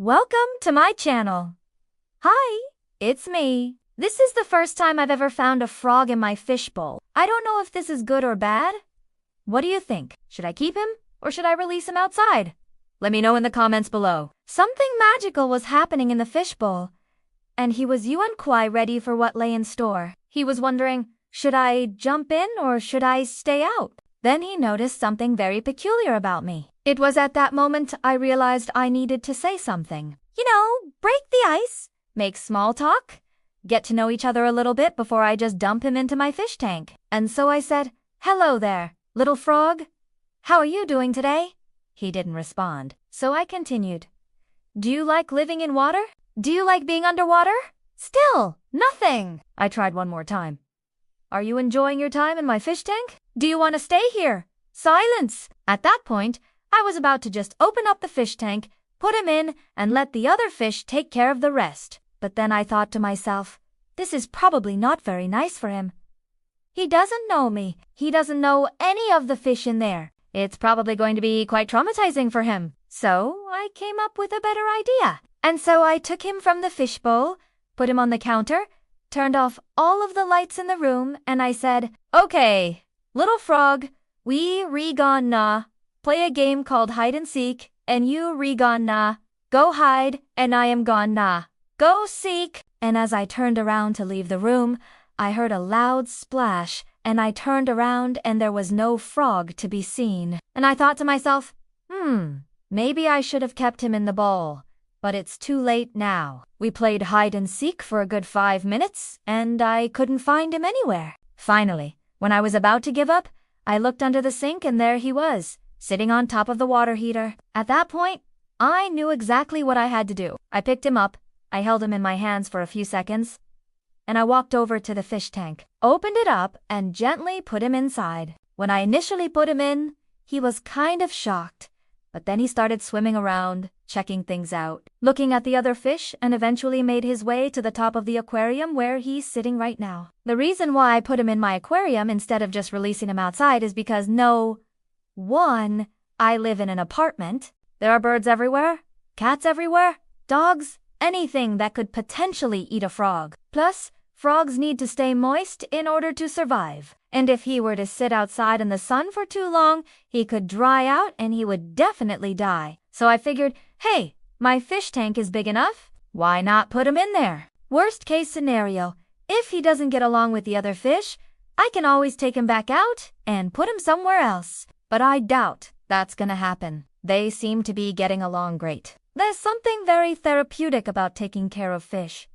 Welcome to my channel. Hi, it's me. This is the first time I've ever found a frog in my fishbowl. I don't know if this is good or bad. What do you think? Should I keep him or should I release him outside? Let me know in the comments below. Something magical was happening in the fishbowl, and he was quite ready for what lay in store. He was wondering, should I jump in or should I stay out? Then he noticed something very peculiar about me. It was at that moment I realized I needed to say something. Break the ice, make small talk, get to know each other a little bit before I just dump him into my fish tank. And so I said, "Hello there, little frog. How are you doing today?" He didn't respond, so I continued. "Do you like living in water? Do you like being underwater?" Still, nothing. I tried one more time. "Are you enjoying your time in my fish tank? Do you want to stay here?" Silence. At that point, I was about to just open up the fish tank, put him in, and let the other fish take care of the rest. But then I thought to myself, this is probably not very nice for him. He doesn't know me. He doesn't know any of the fish in there. It's probably going to be quite traumatizing for him. So I came up with a better idea. And so I took him from the fishbowl, put him on the counter, turned off all of the lights in the room, and I said, "Okay, little frog, we gonna play a game called hide and seek, and you gonna go hide, and I am gonna go seek." And as I turned around to leave the room, I heard a loud splash, and I turned around and there was no frog to be seen. And I thought to myself, maybe I should have kept him in the bowl. But it's too late now. We played hide and seek for a good 5 minutes, and I couldn't find him anywhere. Finally, when I was about to give up, I looked under the sink and there he was, sitting on top of the water heater. At that point, I knew exactly what I had to do. I picked him up, I held him in my hands for a few seconds, and I walked over to the fish tank, opened it up, and gently put him inside. When I initially put him in, he was kind of shocked, but then he started swimming around, checking things out, looking at the other fish, and eventually made his way to the top of the aquarium where he's sitting right now. The reason why I put him in my aquarium instead of just releasing him outside is because one, I live in an apartment. There are birds everywhere, cats everywhere, dogs, anything that could potentially eat a frog. Plus, frogs need to stay moist in order to survive. And if he were to sit outside in the sun for too long, he could dry out and he would definitely die. So I figured, hey, my fish tank is big enough. Why not put him in there? Worst case scenario, if he doesn't get along with the other fish, I can always take him back out and put him somewhere else. But I doubt that's gonna happen. They seem to be getting along great. There's something very therapeutic about taking care of fish.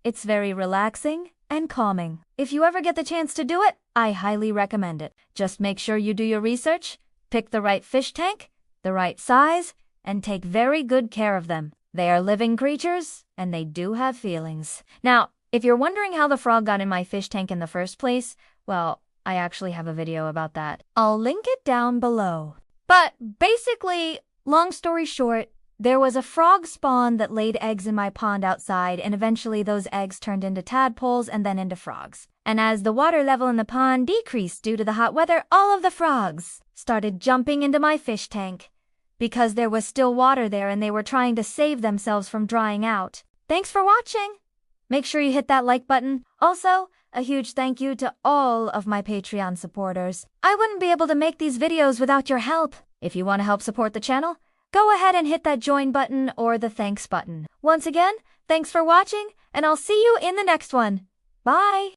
It's very relaxing and calming. If you ever get the chance to do it, I highly recommend it. Just make sure you do your research, pick the right fish tank, the right size, and take very good care of them. They are living creatures, and they do have feelings. Now, if you're wondering how the frog got in my fish tank in the first place, well, I actually have a video about that. I'll link it down below. But basically, long story short, there was a frog spawn that laid eggs in my pond outside, and eventually those eggs turned into tadpoles and then into frogs. And as the water level in the pond decreased due to the hot weather, all of the frogs started jumping into my fish tank because there was still water there and they were trying to save themselves from drying out. Thanks for watching. Make sure you hit that like button. Also, a huge thank you to all of my Patreon supporters. I wouldn't be able to make these videos without your help. If you want to help support the channel, go ahead and hit that join button or the thanks button. Once again, thanks for watching, and I'll see you in the next one. Bye!